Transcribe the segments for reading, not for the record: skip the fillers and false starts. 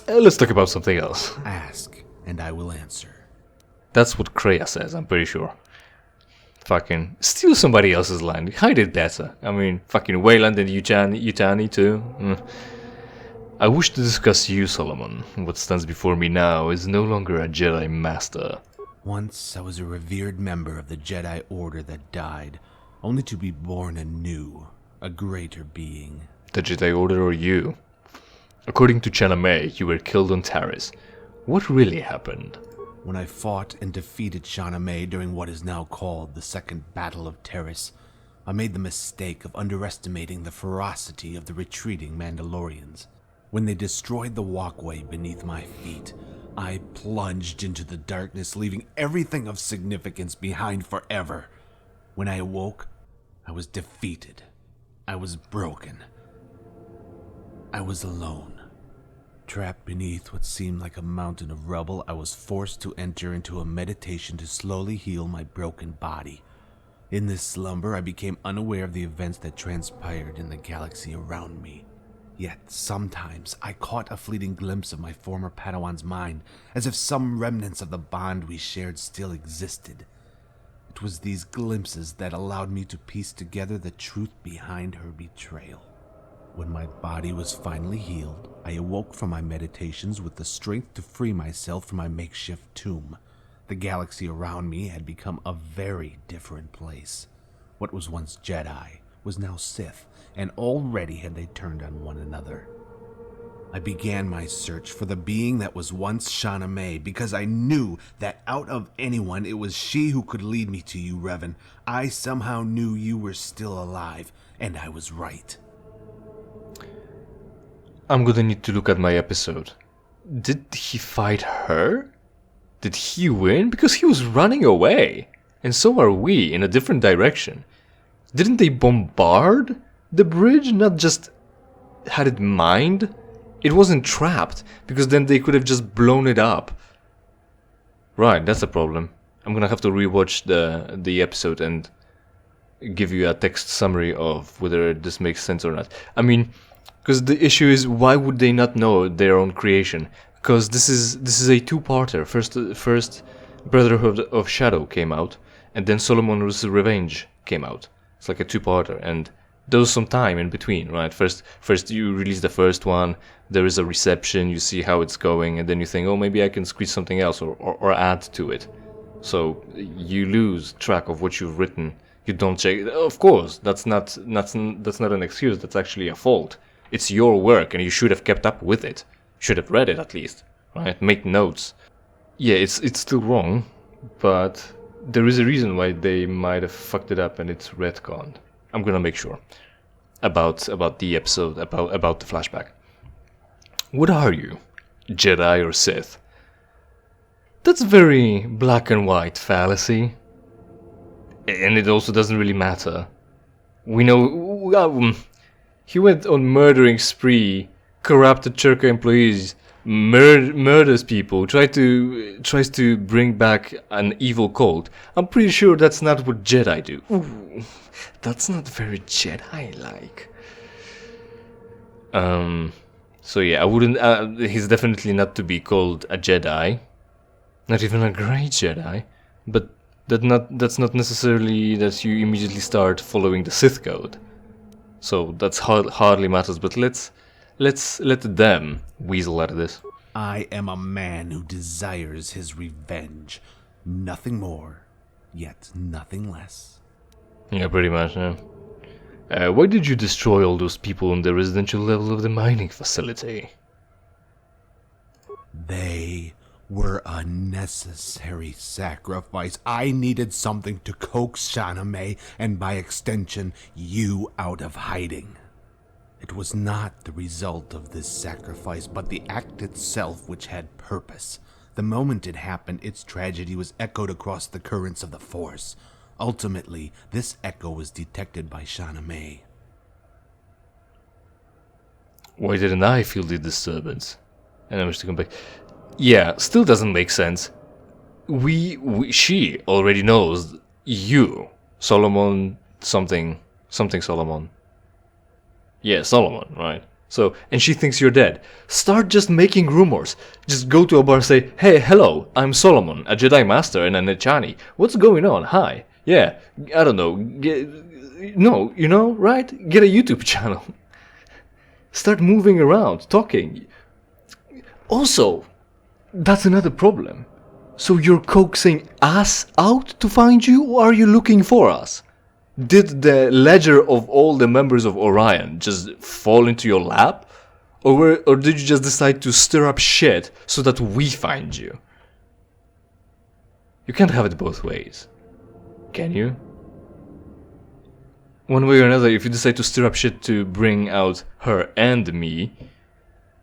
Let's talk about something else. Ask, and I will answer. That's what Kreia says, I'm pretty sure. Fucking steal somebody else's line. Hide it better. I mean, fucking Wayland and Yutani too. I wish to discuss you, Solomon. What stands before me now is no longer a Jedi Master. Once I was a revered member of the Jedi Order that died, only to be born anew, a greater being. The Jedi Order or you? According to Channa May, you were killed on Taris. What really happened? When I fought and defeated Channa May during what is now called the Second Battle of Taris, I made the mistake of underestimating the ferocity of the retreating Mandalorians. When they destroyed the walkway beneath my feet, I plunged into the darkness, leaving everything of significance behind forever. When I awoke, I was defeated. I was broken. I was alone. Trapped beneath what seemed like a mountain of rubble, I was forced to enter into a meditation to slowly heal my broken body. In this slumber, I became unaware of the events that transpired in the galaxy around me. Yet, sometimes, I caught a fleeting glimpse of my former Padawan's mind, as if some remnants of the bond we shared still existed. It was these glimpses that allowed me to piece together the truth behind her betrayal. When my body was finally healed, I awoke from my meditations with the strength to free myself from my makeshift tomb. The galaxy around me had become a very different place. What was once Jedi was now Sith, and already had they turned on one another. I began my search for the being that was once Channa May, because I knew that out of anyone, it was she who could lead me to you, Revan. I somehow knew you were still alive, and I was right. I'm gonna need to look at my episode. Did he fight her? Did he win? Because he was running away. And so are we, in a different direction. Didn't they bombard the bridge? Not just had it mined? It wasn't trapped, because then they could have just blown it up. Right, that's a problem. I'm gonna have to rewatch the episode and give you a text summary of whether this makes sense or not. I mean, because the issue is, why would they not know their own creation? Because this is a two-parter. First Brotherhood of Shadow came out, and then Solomon's Revenge came out. It's like a two-parter, and there was some time in between, right? First you release the first one, there is a reception, you see how it's going, and then you think, oh, maybe I can squeeze something else or add to it. So you lose track of what you've written. You don't check. Of course, that's not an excuse. That's actually a fault. It's your work, and you should have kept up with it. Should have read it at least, right? Make notes. Yeah, it's still wrong, but there is a reason why they might have fucked it up, and it's retconned. I'm gonna make sure about the episode, about the flashback. What are you, Jedi or Sith? That's very black and white fallacy, and it also doesn't really matter. We know he went on murdering spree, corrupted Churka employees, murders people, tries to bring back an evil cult. I'm pretty sure that's not what Jedi do. Ooh, that's not very Jedi-like. So yeah, I wouldn't. He's definitely not to be called a Jedi, not even a great Jedi. But that's not necessarily that you immediately start following the Sith code. So that's hardly matters. But let's let them weasel out of this. I am a man who desires his revenge. Nothing more, yet nothing less. Yeah, pretty much, yeah. Why did you destroy all those people on the residential level of the mining facility? They were a necessary sacrifice. I needed something to coax Channa May, and by extension, you out of hiding. It was not the result of this sacrifice, but the act itself which had purpose. The moment it happened, its tragedy was echoed across the currents of the Force. Ultimately, this echo was detected by Channa May. Why didn't I feel the disturbance? And I wish to come back. Yeah, still doesn't make sense. She already knows you, Solomon, something Solomon. Yeah, Solomon, right? So, and she thinks you're dead. Start just making rumors. Just go to a bar and say, hey, hello, I'm Solomon, a Jedi Master and a Nechani. What's going on? Hi. Yeah, I don't know. No, you know, right? Get a YouTube channel. Start moving around, talking. Also, that's another problem. So you're coaxing us out to find you, or are you looking for us? Did the ledger of all the members of Orion just fall into your lap? Or did you just decide to stir up shit so that we find you? You can't have it both ways. Can you? One way or another, if you decide to stir up shit to bring out her and me,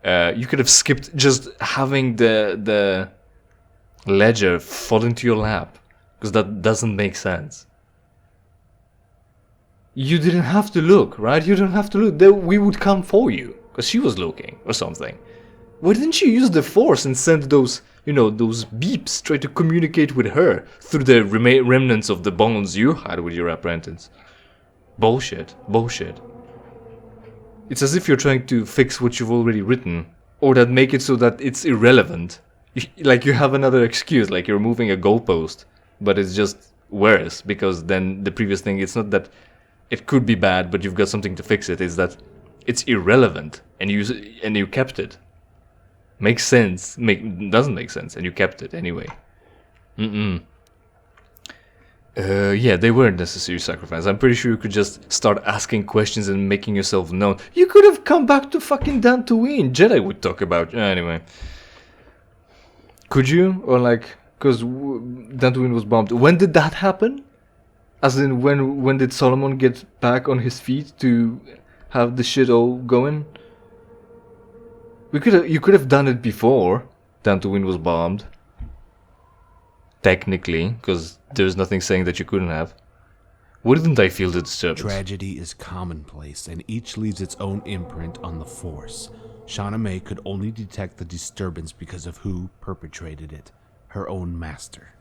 you could have skipped just having the ledger fall into your lap. Because that doesn't make sense. You didn't have to look, right? You didn't have to look. We would come for you. Because she was looking, or something. Why didn't you use the Force and send those, you know, those beeps, try to communicate with her through the remnants of the bonds you had with your apprentice? Bullshit. Bullshit. It's as if you're trying to fix what you've already written. Or that make it so that it's irrelevant. Like you have another excuse, like you're moving a goalpost. But it's just worse, because then the previous thing, it's not that it could be bad, but you've got something to fix it. It's that it's irrelevant, and you kept it. Makes sense. Doesn't make sense, and you kept it anyway. Yeah, they weren't necessary sacrifice. I'm pretty sure you could just start asking questions and making yourself known. You could have come back to fucking Dantooine. Jedi would talk about you. Anyway. Could you? Or like, because Dantooine was bombed. When did that happen? As in, when did Solomon get back on his feet to have the shit all going? You could have done it before Dantooine was bombed. Technically, because there's nothing saying that you couldn't have. Wouldn't I feel the disturbance? Tragedy is commonplace, and each leaves its own imprint on the Force. Channa May could only detect the disturbance because of who perpetrated it, her own master.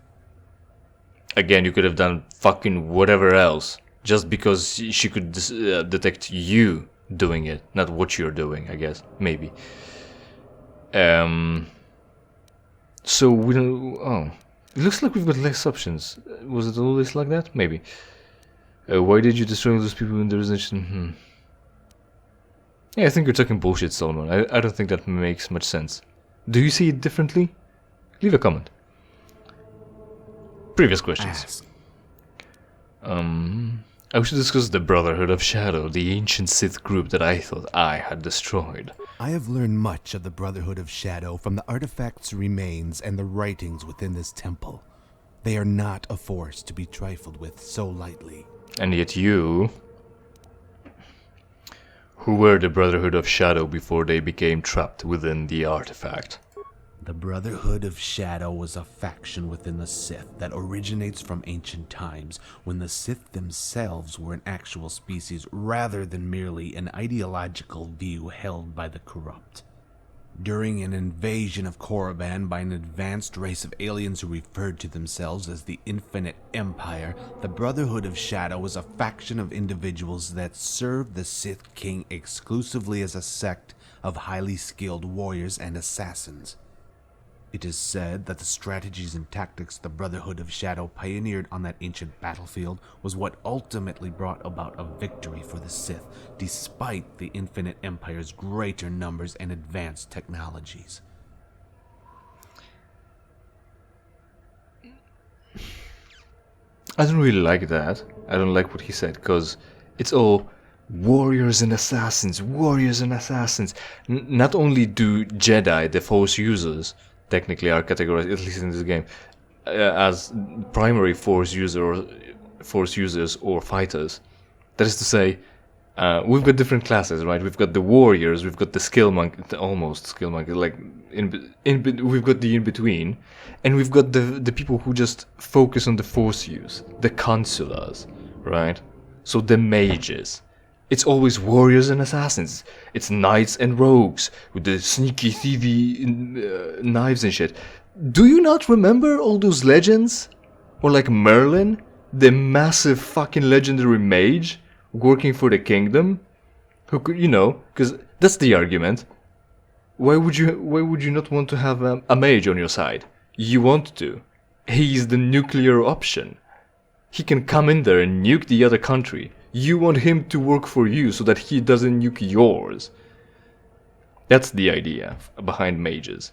Again, you could have done fucking whatever else, just because she could detect you doing it, not what you're doing, I guess. Maybe. So we don't... Oh. It looks like we've got less options. Was it always like that? Maybe. Why did you destroy those people in the resistance? Yeah, I think you're talking bullshit, Solomon. I don't think that makes much sense. Do you see it differently? Leave a comment. Previous questions. I wish to discuss the Brotherhood of Shadow, the ancient Sith group that I thought I had destroyed. I have learned much of the Brotherhood of Shadow from the artifacts' remains and the writings within this temple. They are not a force to be trifled with so lightly. And yet you... Who were the Brotherhood of Shadow before they became trapped within the artifact? The Brotherhood of Shadow was a faction within the Sith that originates from ancient times, when the Sith themselves were an actual species rather than merely an ideological view held by the corrupt. During an invasion of Korriban by an advanced race of aliens who referred to themselves as the Infinite Empire, the Brotherhood of Shadow was a faction of individuals that served the Sith King exclusively as a sect of highly skilled warriors and assassins. It is said that the strategies and tactics the Brotherhood of Shadow pioneered on that ancient battlefield was what ultimately brought about a victory for the Sith, despite the Infinite Empire's greater numbers and advanced technologies. I don't really like that. I don't like what he said, because it's all warriors and assassins, warriors and assassins. Not only do Jedi, the Force users, technically are categorized, at least in this game, as primary Force users or fighters. That is to say, we've got different classes, right? We've got the warriors, we've got the skill monkey, almost skill monkey, like we've got the in between, and we've got the people who just focus on the Force use, the consulars, right? So the mages. It's always warriors and assassins. It's knights and rogues with the sneaky, thievy knives and shit. Do you not remember all those legends? Or like Merlin, the massive fucking legendary mage working for the kingdom? Who could, you know, because That's the argument. Why would you not want to have a mage on your side? You want to. He's the nuclear option. He can come in there and nuke the other country. You want him to work for you so that he doesn't nuke yours. That's the idea behind mages.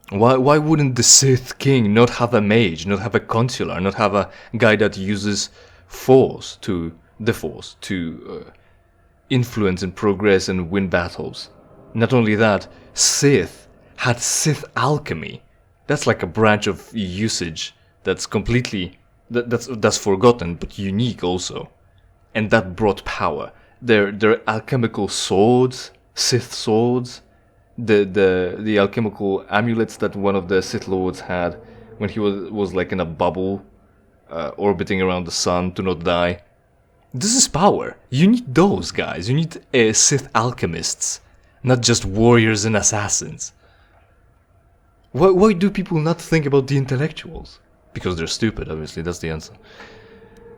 Why wouldn't the Sith King not have a mage, not have a consular, not have a guy that uses force to influence and progress and win battles? Not only that, Sith had Sith alchemy. That's like a branch of usage that's completely that's forgotten but unique also, and that brought power. Their alchemical swords, Sith swords, the alchemical amulets that one of the Sith lords had when he was like in a bubble, orbiting around the sun to not die. This is power. You need those guys. You need Sith alchemists, not just warriors and assassins. Why do people not think about the intellectuals? Because they're stupid, obviously, that's the answer.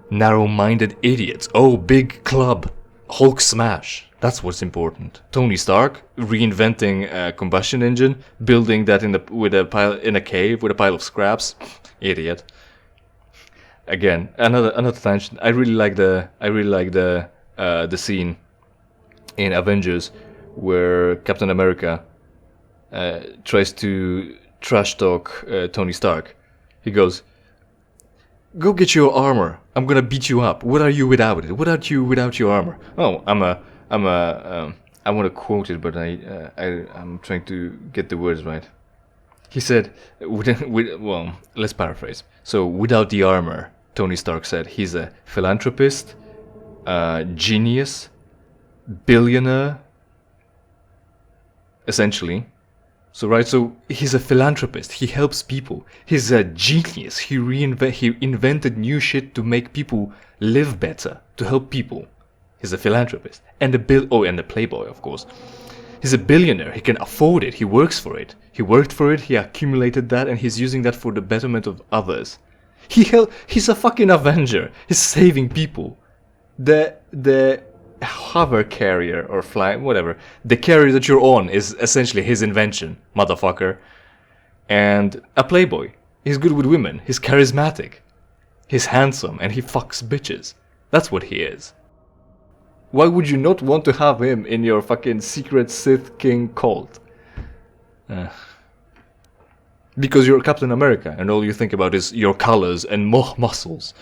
Narrow-minded idiots. Oh, big club. Hulk smash. That's what's important. Tony Stark reinventing a combustion engine, building that in a cave with a pile of scraps. Idiot. Again, another tangent. I really like the scene in Avengers where Captain America tries to trash talk Tony Stark. He goes, "Go get your armor. I'm gonna beat you up. What are you without it? What are you without your armor?" Oh, I want to quote it, but I'm trying to get the words right. He said, well, let's paraphrase. So, without the armor, Tony Stark said, he's a philanthropist, genius, billionaire, essentially. So he's a philanthropist. He helps people. He's a genius. He invented new shit to make people live better, to help people. He's a philanthropist. And and a playboy, of course. He's a billionaire. He can afford it. He works for it. He worked for it. He accumulated that, and he's using that for the betterment of others. He's a fucking Avenger. He's saving people. The hover carrier or fly, whatever. The carrier that you're on is essentially his invention, motherfucker. And a playboy. He's good with women. He's charismatic. He's handsome and he fucks bitches. That's what he is. Why would you not want to have him in your fucking secret Sith King cult? Because you're Captain America and all you think about is your colors and more muscles.